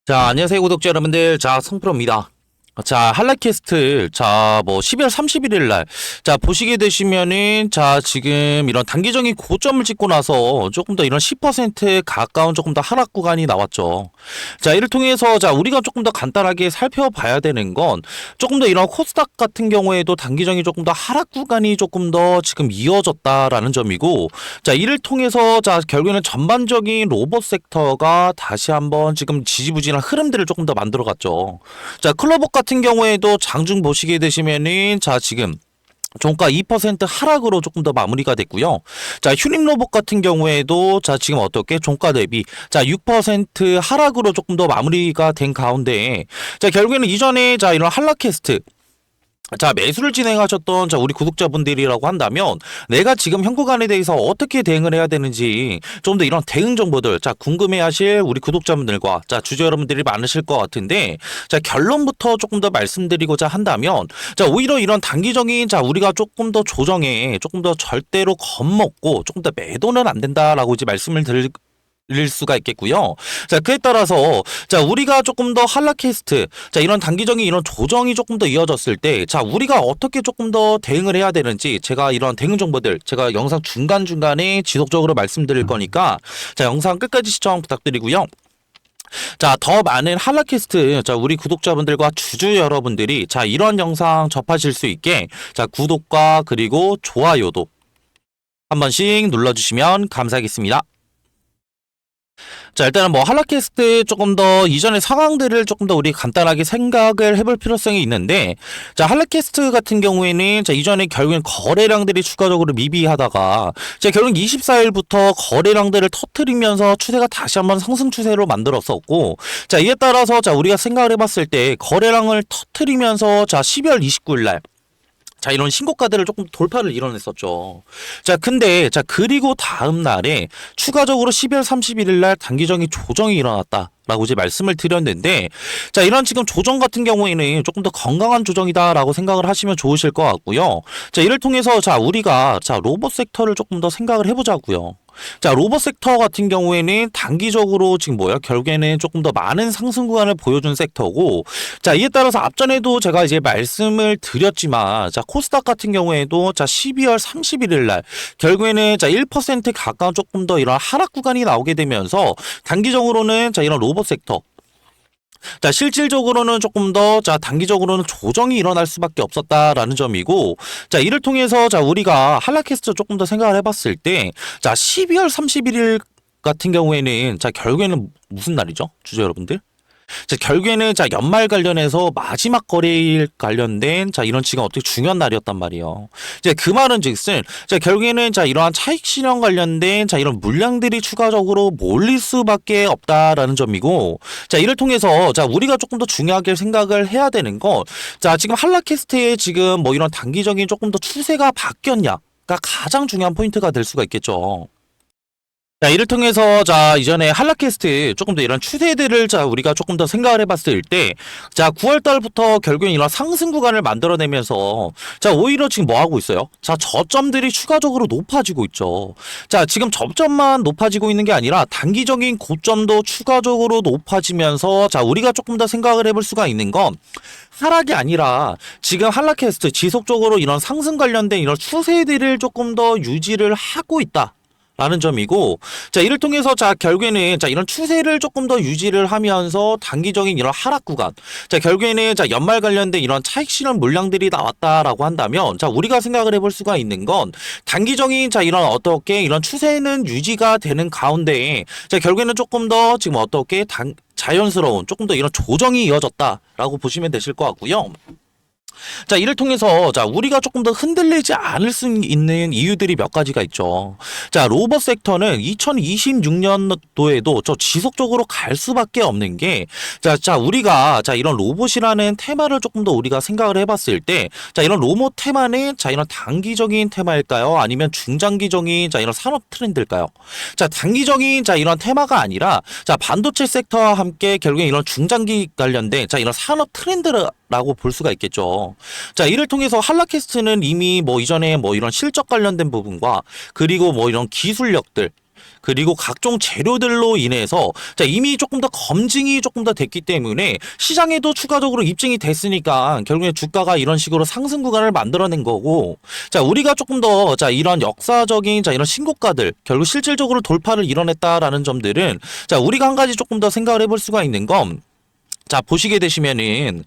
자, 안녕하세요, 구독자 여러분들. 자, 성프로입니다. 자, 할라캐스트, 자, 12월 31일 날, 자, 보시게 되시면은, 자, 지금 이런 단기적인 고점을 찍고 나서 조금 더 이런 10% 가까운 조금 더 하락 구간이 나왔죠. 자, 이를 통해서, 자, 우리가 조금 더 간단하게 살펴봐야 되는 건, 조금 더 이런 코스닥 같은 경우에도 단기적인 조금 더 하락 구간이 조금 더 지금 이어졌다라는 점이고, 자, 이를 통해서, 자, 결국에는 전반적인 로봇 섹터가 다시 한번 지금 지지부진한 흐름들을 조금 더 만들어갔죠. 자, 클로버 같은 경우에도 장중 보시게 되시면은 자 지금 종가 2% 하락으로 조금 더 마무리가 됐고요. 자, 휴림로봇 같은 경우에도 자 지금 어떻게 종가 대비 자 6% 하락으로 조금 더 마무리가 된 가운데 자 결국에는 이전에 자 이런 한라캐스트 자, 매수를 진행하셨던 자, 우리 구독자분들이라고 한다면 내가 지금 현 구간에 대해서 어떻게 대응을 해야 되는지 좀 더 이런 대응 정보들 자, 궁금해 하실 우리 구독자분들과 자, 주주 여러분들이 많으실 것 같은데 자, 결론부터 조금 더 말씀드리고자 한다면 자, 오히려 이런 단기적인 자, 우리가 조금 더 조정에 조금 더 절대로 겁먹고 조금 더 매도는 안 된다라고 이제 말씀을 드릴 수가 있겠고요. 자, 그에 따라서 자, 우리가 조금 더 한라캐스트 자, 이런 단기적인 이런 조정이 조금 더 이어졌을 때 자, 우리가 어떻게 조금 더 대응을 해야 되는지 제가 이런 대응 정보들 제가 영상 중간중간에 지속적으로 말씀드릴 거니까 자, 영상 끝까지 시청 부탁드리고요. 자, 더 많은 한라캐스트 자, 우리 구독자분들과 주주 여러분들이 자, 이런 영상 접하실 수 있게 자, 구독과 그리고 좋아요도 한 번씩 눌러주시면 감사하겠습니다. 자, 일단은 한라캐스트 조금 더 이전의 상황들을 조금 더 우리 간단하게 생각을 해볼 필요성이 있는데, 자, 한라캐스트 같은 경우에는 자, 이전에 결국엔 거래량들이 추가적으로 미비하다가 자, 결국 24일부터 거래량들을 터트리면서 추세가 다시 한번 상승 추세로 만들었었고, 자, 이에 따라서 자, 우리가 생각을 해봤을 때 거래량을 터트리면서 자, 12월 29일 날 자, 이런 신고가들을 조금 돌파를 이뤄냈었죠. 자, 근데, 자, 그리고 다음 날에 추가적으로 12월 31일 날 단기적인 조정이 일어났다. 라고 이제 말씀을 드렸는데, 자, 이런 지금 조정 같은 경우에는 조금 더 건강한 조정이다라고 생각을 하시면 좋으실 것 같고요. 자, 이를 통해서 자, 우리가 자, 로봇 섹터를 조금 더 생각을 해보자고요. 자, 로봇 섹터 같은 경우에는 단기적으로 지금 결국에는 조금 더 많은 상승 구간을 보여준 섹터고, 자, 이에 따라서 앞전에도 제가 이제 말씀을 드렸지만, 자, 코스닥 같은 경우에도 자, 12월 31일 날, 결국에는 자, 1% 가까운 조금 더 이런 하락 구간이 나오게 되면서, 단기적으로는 자, 이런 로봇 섹터, 자, 실질적으로는 조금 더, 자, 단기적으로는 조정이 일어날 수밖에 없었다라는 점이고, 자, 이를 통해서, 자, 우리가 한라캐스트 조금 더 생각을 해봤을 때, 자, 12월 31일 같은 경우에는, 자, 결국에는 무슨 날이죠? 주주 여러분들? 자, 결국에는 자, 연말 관련해서 마지막 거래일 관련된 자, 이런 지금 어떻게 중요한 날이었단 말이에요. 이제 그 말은 즉슨 자, 결국에는 자, 이러한 차익 실현 관련된 자, 이런 물량들이 추가적으로 몰릴 수밖에 없다라는 점이고, 자, 이를 통해서 자, 우리가 조금 더 중요하게 생각을 해야 되는 건 자, 지금 한라캐스트의 지금 이런 단기적인 조금 더 추세가 바뀌었냐가 가장 중요한 포인트가 될 수가 있겠죠. 자, 이를 통해서 자, 이전에 한라캐스트 조금 더 이런 추세들을 자, 우리가 조금 더 생각을 해봤을 때, 자, 9월 달부터 결국엔 이런 상승 구간을 만들어내면서 자, 오히려 지금 뭐 하고 있어요? 자, 저점들이 추가적으로 높아지고 있죠. 자, 지금 저점만 높아지고 있는 게 아니라 단기적인 고점도 추가적으로 높아지면서 자, 우리가 조금 더 생각을 해볼 수가 있는 건 하락이 아니라 지금 한라캐스트 지속적으로 이런 상승 관련된 이런 추세들을 조금 더 유지를 하고 있다. 라는 점이고, 자, 이를 통해서 자, 결국에는 자, 이런 추세를 조금 더 유지를 하면서 단기적인 이런 하락 구간, 자, 결국에는 자, 연말 관련된 이런 차익 실현 물량들이 나왔다라고 한다면, 자, 우리가 생각을 해볼 수가 있는 건 단기적인 자, 이런 어떻게 이런 추세는 유지가 되는 가운데, 자, 결국에는 조금 더 지금 어떻게 자연스러운 조금 더 이런 조정이 이어졌다라고 보시면 되실 것 같고요. 자, 이를 통해서 자, 우리가 조금 더 흔들리지 않을 수 있는 이유들이 몇 가지가 있죠. 자, 로봇 섹터는 2026년도에도 저 지속적으로 갈 수밖에 없는 게 자, 우리가 자, 이런 로봇이라는 테마를 조금 더 우리가 생각을 해봤을 때 자, 이런 로봇 테마는 자, 이런 단기적인 테마일까요? 아니면 중장기적인 자, 이런 산업 트렌드일까요? 자, 단기적인 자, 이런 테마가 아니라 자, 반도체 섹터와 함께 결국에 이런 중장기 관련된 자, 이런 산업 트렌드라고 볼 수가 있겠죠. 자, 이를 통해서 한라캐스트는 이미 이전에 이런 실적 관련된 부분과 그리고 이런 기술력들 그리고 각종 재료들로 인해서 자 이미 조금 더 검증이 조금 더 됐기 때문에 시장에도 추가적으로 입증이 됐으니까 결국에 주가가 이런 식으로 상승 구간을 만들어낸 거고 자 우리가 조금 더 자 이런 역사적인 자 이런 신고가들 결국 실질적으로 돌파를 이뤄냈다라는 점들은 자 우리가 한 가지 조금 더 생각을 해볼 수가 있는 건 자 보시게 되시면은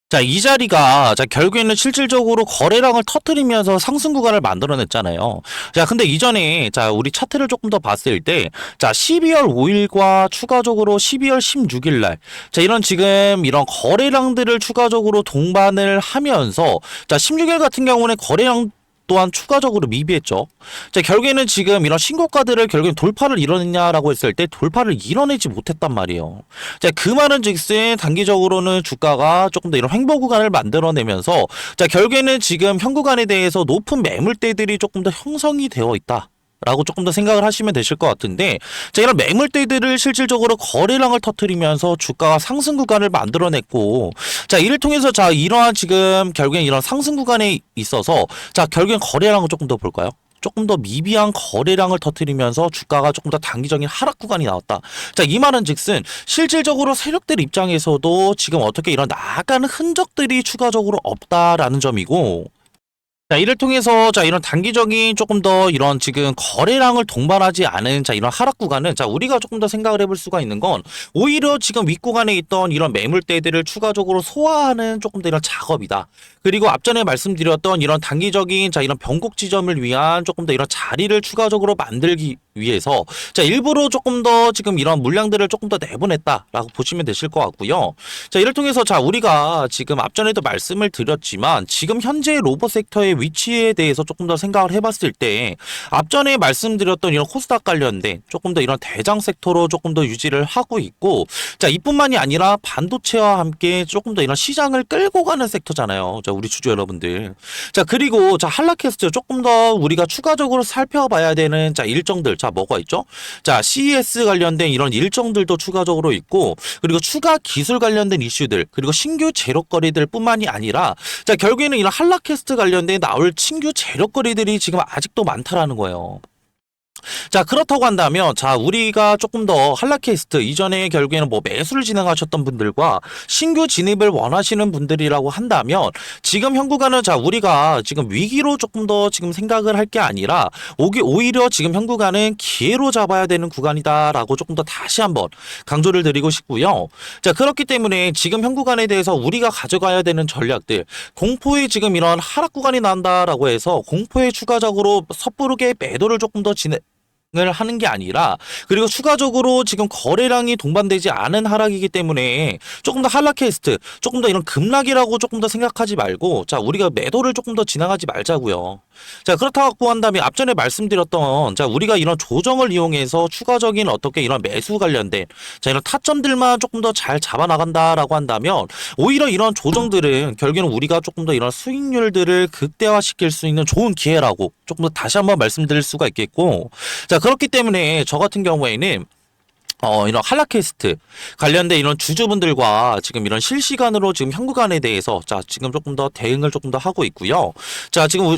자, 이 자리가, 자, 결국에는 실질적으로 거래량을 터뜨리면서 상승 구간을 만들어냈잖아요. 자, 근데 이전에, 자, 우리 차트를 조금 더 봤을 때, 자, 12월 5일과 추가적으로 12월 16일 날, 자, 이런 지금 이런 거래량들을 추가적으로 동반을 하면서, 자, 16일 같은 경우는 거래량 또한 추가적으로 미비했죠. 자, 결국에는 지금 이런 신고가들을 결국엔 돌파를 이뤄냈냐라고 했을 때 돌파를 이뤄내지 못했단 말이에요. 자, 그 말은 즉슨 단기적으로는 주가가 조금 더 이런 횡보 구간을 만들어내면서 자, 결국에는 지금 현 구간에 대해서 높은 매물대들이 조금 더 형성이 되어 있다. 라고 조금 더 생각을 하시면 되실 것 같은데 자 이런 매물대들을 실질적으로 거래량을 터뜨리면서 주가가 상승 구간을 만들어냈고 자 이를 통해서 자 이러한 지금 결국엔 이런 상승 구간에 있어서 자 결국엔 거래량을 조금 더 볼까요? 조금 더 미비한 거래량을 터뜨리면서 주가가 조금 더 단기적인 하락 구간이 나왔다. 자, 이 말은 즉슨 실질적으로 세력들 입장에서도 지금 어떻게 이런 나아가는 흔적들이 추가적으로 없다라는 점이고 자, 이를 통해서 자, 이런 단기적인 조금 더 이런 지금 거래량을 동반하지 않은 자, 이런 하락 구간은 자, 우리가 조금 더 생각을 해볼 수가 있는 건 오히려 지금 윗구간에 있던 이런 매물대들을 추가적으로 소화하는 조금 더 이런 작업이다. 그리고 앞전에 말씀드렸던 이런 단기적인 자, 이런 변곡 지점을 위한 조금 더 이런 자리를 추가적으로 만들기 위해서 자, 일부러 조금 더 지금 이런 물량들을 조금 더 내보냈다라고 보시면 되실 것 같고요. 자, 이를 통해서 자, 우리가 지금 앞전에도 말씀을 드렸지만 지금 현재 로봇 섹터의 위치에 대해서 조금 더 생각을 해봤을 때 앞전에 말씀드렸던 이런 코스닥 관련된 조금 더 이런 대장 섹터로 조금 더 유지를 하고 있고 자 이뿐만이 아니라 반도체와 함께 조금 더 이런 시장을 끌고 가는 섹터잖아요. 자 우리 주주 여러분들 자 그리고 자 한라캐스트 조금 더 우리가 추가적으로 살펴봐야 되는 자 일정들 자 뭐가 있죠? 자 CES 관련된 이런 일정들도 추가적으로 있고 그리고 추가 기술 관련된 이슈들 그리고 신규 재료거리들 뿐만이 아니라 자 결국에는 이런 한라캐스트 관련된 나올 신규 재료거리들이 지금 아직도 많다라는 거예요. 자 그렇다고 한다면 자 우리가 조금 더 한라캐스트 이전에 결국에는 뭐 매수를 진행하셨던 분들과 신규 진입을 원하시는 분들이라고 한다면 지금 현 구간은 자 우리가 지금 위기로 조금 더 지금 생각을 할 게 아니라 오히려 지금 현 구간은 기회로 잡아야 되는 구간이다라고 조금 더 다시 한번 강조를 드리고 싶고요. 자 그렇기 때문에 지금 현 구간에 대해서 우리가 가져가야 되는 전략들 공포의 지금 이런 하락 구간이 난다라고 해서 공포에 추가적으로 섣부르게 매도를 조금 더 을 하는 게 아니라 그리고 추가적으로 지금 거래량이 동반되지 않은 하락이기 때문에 조금 더 한라캐스트 조금 더 이런 급락이라고 조금 더 생각하지 말고 자 우리가 매도를 조금 더 진행하지 말자고요. 자 그렇다고 한다면 앞전에 말씀드렸던 자 우리가 이런 조정을 이용해서 추가적인 어떻게 이런 매수 관련된 자 이런 타점들만 조금 더 잘 잡아 나간다라고 한다면 오히려 이런 조정들은 결국에는 우리가 조금 더 이런 수익률들을 극대화시킬 수 있는 좋은 기회라고 조금 더 다시 한번 말씀드릴 수가 있겠고 자 그렇기 때문에 저 같은 경우에는 이런 한라캐스트 관련된 이런 주주분들과 지금 이런 실시간으로 지금 현 구간에 대해서 자 지금 조금 더 대응을 조금 더 하고 있고요. 자 지금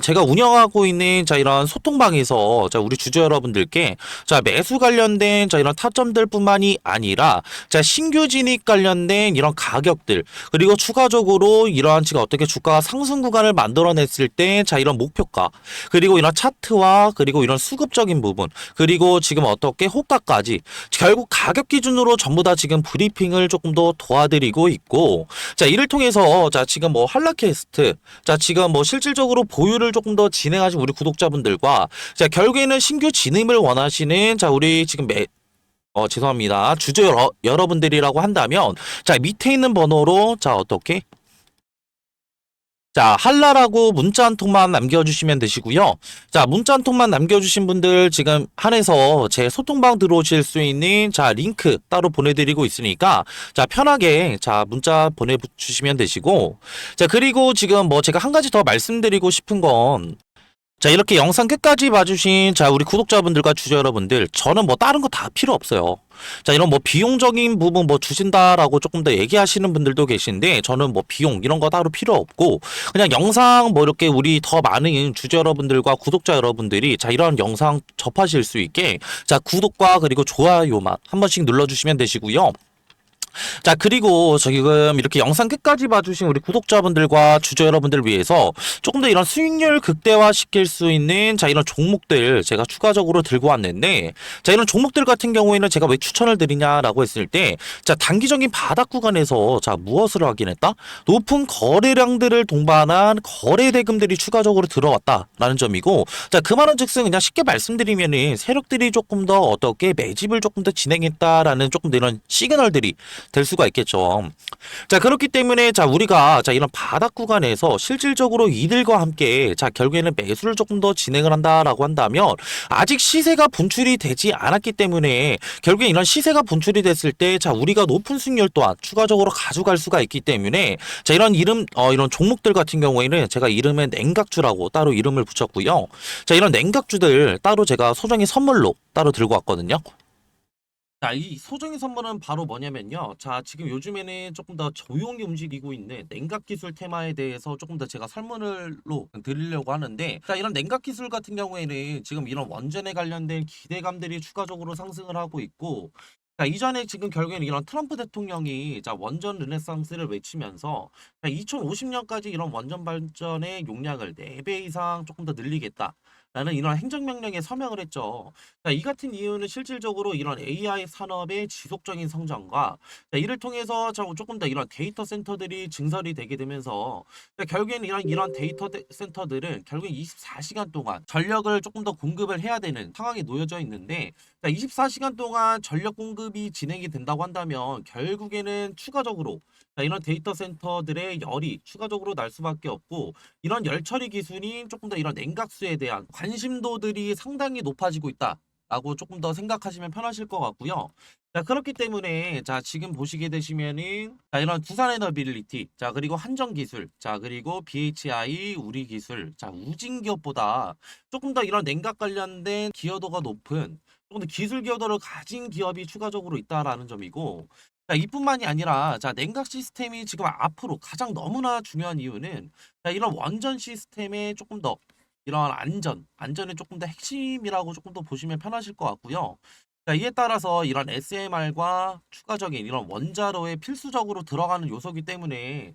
제가 운영하고 있는 자 이런 소통방에서 자 우리 주주 여러분들께 자 매수 관련된 자 이런 타점들뿐만이 아니라 자 신규 진입 관련된 이런 가격들 그리고 추가적으로 이러한 지금 어떻게 주가가 상승 구간을 만들어냈을 때 자 이런 목표가 그리고 이런 차트와 그리고 이런 수급적인 부분 그리고 지금 어떻게 호가까지 결국 가격 기준으로 전부 다 지금 브리핑을 조금 더 도와드리고 있고 자 이를 통해서 자 지금 뭐 한라캐스트 자 지금 뭐 실질적으로 보유를 조금 더 진행하신 우리 구독자분들과 자 결국에는 신규 진입을 원하시는 자 우리 지금 죄송합니다 주주 여러분들이라고 한다면 자 밑에 있는 번호로 자 어떻게 자, 한라라고 문자 한 통만 남겨주시면 되시고요. 자, 문자 한 통만 남겨주신 분들 지금 한해서 제 소통방 들어오실 수 있는 자, 링크 따로 보내드리고 있으니까 자, 편하게 자, 문자 보내주시면 되시고 자, 그리고 지금 뭐 제가 한 가지 더 말씀드리고 싶은 건 자, 이렇게 영상 끝까지 봐주신 우리 구독자분들과 주주 여러분들, 저는 뭐 다른 거 다 필요 없어요. 자, 이런 뭐 비용적인 부분 뭐 주신다라고 조금 더 얘기하시는 분들도 계신데, 저는 뭐 비용 이런 거 따로 필요 없고, 그냥 영상 뭐 이렇게 우리 더 많은 주주 여러분들과 구독자 여러분들이 이런 영상 접하실 수 있게, 구독과 그리고 좋아요만 한 번씩 눌러주시면 되시고요. 자, 그리고 지금 이렇게 영상 끝까지 봐주신 우리 구독자분들과 주주 여러분들을 위해서 조금 더 이런 수익률 극대화 시킬 수 있는 이런 종목들 제가 추가적으로 들고 왔는데, 이런 종목들 같은 경우에는 제가 왜 추천을 드리냐라고 했을 때, 단기적인 바닥 구간에서 무엇을 확인했다? 높은 거래량들을 동반한 거래 대금들이 추가적으로 들어왔다라는 점이고, 그 말은 즉슨 그냥 쉽게 말씀드리면은 세력들이 조금 더 어떻게 매집을 조금 더 진행했다라는 조금 더 이런 시그널들이 될 수가 있겠죠. 자, 그렇기 때문에 우리가 이런 바닥 구간에서 실질적으로 이들과 함께 결국에는 매수를 조금 더 진행을 한다라고 한다면, 아직 시세가 분출이 되지 않았기 때문에 결국에 이런 시세가 분출이 됐을 때 우리가 높은 수익률 또한 추가적으로 가져갈 수가 있기 때문에, 이런 이런 종목들 같은 경우에는 제가 이름에 냉각주라고 따로 이름을 붙였고요. 이런 냉각주들 따로 제가 소정의 선물로 따로 들고 왔거든요. 자, 이 소정의 선물은 바로 뭐냐면요. 지금 요즘에는 조금 더 조용히 움직이고 있는 냉각 기술 테마에 대해서 조금 더 제가 설문을로 드리려고 하는데, 이런 냉각 기술 같은 경우에는 지금 이런 원전에 관련된 기대감들이 추가적으로 상승을 하고 있고, 이전에 지금 결국에는 이런 트럼프 대통령이 원전 르네상스를 외치면서 2050년까지 이런 원전 발전의 용량을 4배 이상 조금 더 늘리겠다 라는 이런 행정명령에 서명을 했죠. 이 같은 이유는 실질적으로 이런 AI 산업의 지속적인 성장과, 이를 통해서 조금 더 이런 데이터 센터들이 증설이 되게 되면서, 결국에는 이런 데이터 센터들은 결국엔 24시간 동안 전력을 조금 더 공급을 해야 되는 상황에 놓여져 있는데, 24시간 동안 전력 공급이 진행이 된다고 한다면 결국에는 추가적으로 이런 데이터 센터들의 열이 추가적으로 날 수밖에 없고, 이런 열 처리 기술이 조금 더 이런 냉각수에 대한 관심도들이 상당히 높아지고 있다라고 조금 더 생각하시면 편하실 것 같고요. 그렇기 때문에 지금 보시게 되시면은 이런 두산에너빌리티, 그리고 한정기술, 그리고 BHI 우리기술, 우진 기업보다 조금 더 이런 냉각 관련된 기여도가 높은, 조금 더 기술 기여도를 가진 기업이 추가적으로 있다라는 점이고, 이뿐만이 아니라 냉각 시스템이 지금 앞으로 가장 너무나 중요한 이유는, 이런 원전 시스템의 조금 더 이런 안전의 조금 더 핵심이라고 조금 더 보시면 편하실 것 같고요. 이에 따라서 이런 SMR과 추가적인 이런 원자로에 필수적으로 들어가는 요소이기 때문에,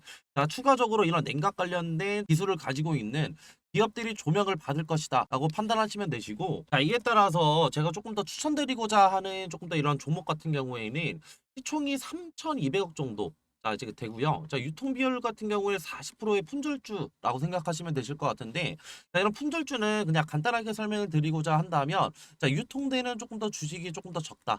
추가적으로 이런 냉각 관련된 기술을 가지고 있는 기업들이 조명을 받을 것이다 라고 판단하시면 되시고, 이에 따라서 제가 조금 더 추천드리고자 하는 조금 더 이런 종목 같은 경우에는 시총이 3,200억 정도 이제 되고요. 유통 비율 같은 경우에 40%의 품절주라고 생각하시면 되실 것 같은데, 이런 품절주는 그냥 간단하게 설명을 드리고자 한다면, 유통되는 조금 더 주식이 조금 더 적다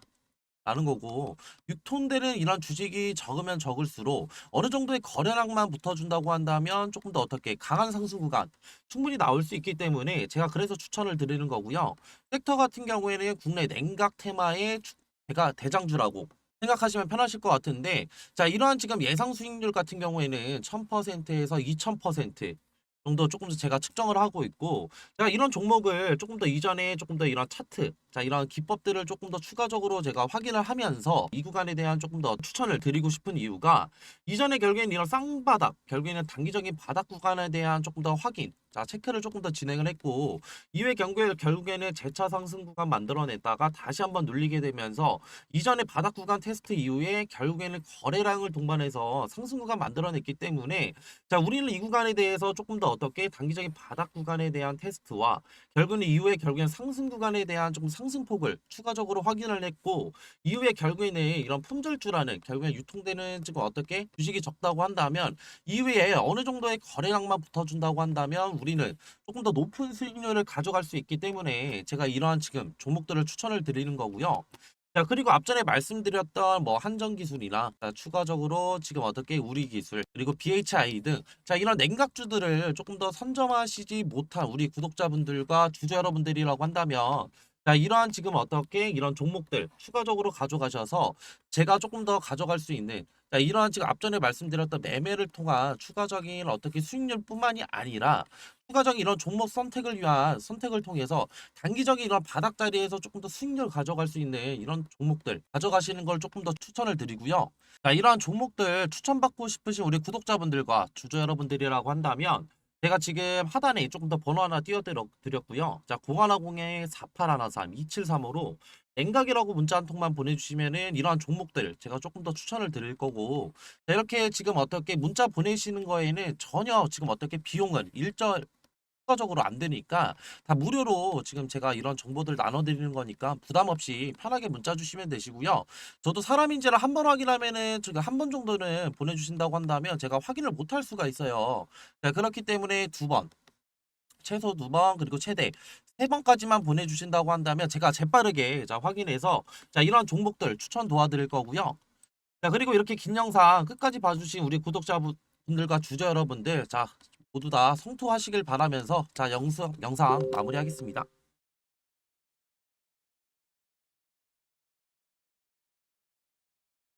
라는 거고, 유통되는 이런 주식이 적으면 적을수록 어느 정도의 거래량만 붙어준다고 한다면 조금 더 어떻게 강한 상승 구간 충분히 나올 수 있기 때문에 제가 그래서 추천을 드리는 거고요. 섹터 같은 경우에는 국내 냉각 테마의 제가 대장주라고 생각하시면 편하실 것 같은데, 이러한 지금 예상 수익률 같은 경우에는 1000%에서 2000% 정도 조금 더 제가 측정을 하고 있고, 제가 이런 종목을 조금 더 이전에 조금 더 이런 차트, 이런 기법들을 조금 더 추가적으로 제가 확인을 하면서 이 구간에 대한 조금 더 추천을 드리고 싶은 이유가, 이전에 결국에는 이런 쌍바닥, 결국에는 단기적인 바닥 구간에 대한 조금 더 확인, 체크를 조금 더 진행을 했고, 이후에 결국에는 재차 상승 구간 만들어냈다가 다시 한번 눌리게 되면서, 이전에 바닥 구간 테스트 이후에 결국에는 거래량을 동반해서 상승 구간 만들어냈기 때문에, 우리는 이 구간에 대해서 조금 더 어떻게 단기적인 바닥 구간에 대한 테스트와 결국에는 이후에 결국에는 상승 구간에 대한 조금 상승폭을 추가적으로 확인을 했고, 이후에 결국에는 이런 품절주라는 결국에 유통되는 지금 어떻게 주식이 적다고 한다면, 이후에 어느 정도의 거래량만 붙어준다고 한다면 우리는 조금 더 높은 수익률을 가져갈 수 있기 때문에 제가 이러한 지금 종목들을 추천을 드리는 거고요. 그리고 앞전에 말씀드렸던 뭐 한전기술이나 추가적으로 지금 어떻게 우리기술, 그리고 BHI 등 이런 냉각주들을 조금 더 선점하시지 못한 우리 구독자분들과 주주 여러분들이라고 한다면, 이러한 지금 어떻게 이런 종목들 추가적으로 가져가셔서 제가 조금 더 가져갈 수 있는, 이러한 지금 앞전에 말씀드렸던 매매를 통한 추가적인 어떻게 수익률뿐만이 아니라 추가적인 이런 종목 선택을 위한 선택을 통해서 단기적인 이런 바닥 자리에서 조금 더 수익률 가져갈 수 있는 이런 종목들 가져가시는 걸 조금 더 추천을 드리고요. 자, 이러한 종목들 추천받고 싶으신 우리 구독자분들과 주주 여러분들이라고 한다면 제가 지금 하단에 조금 더 번호 하나 띄워드렸고요. 자, 0110에 4813 2735로 냉각이라고 문자 한 통만 보내주시면은 이러한 종목들 제가 조금 더 추천을 드릴 거고, 자, 이렇게 지금 어떻게 문자 보내시는 거에는 전혀 지금 어떻게 비용은 추가적으로 안 되니까 다 무료로 지금 제가 이런 정보들 나눠드리는 거니까 부담 없이 편하게 문자 주시면 되시고요. 저도 사람인지를 한 번 확인하면은 제가 한 번 정도는 보내주신다고 한다면 제가 확인을 못 할 수가 있어요. 자, 그렇기 때문에 두 번, 최소 두 번, 그리고 최대 세 번까지만 보내주신다고 한다면 제가 재빠르게 자 확인해서 자 이런 종목들 추천 도와드릴 거고요. 자, 그리고 이렇게 긴 영상 끝까지 봐주신 우리 구독자분들과 주주 여러분들, 자 모두 다 성투하시길 바라면서 자 영상 마무리하겠습니다.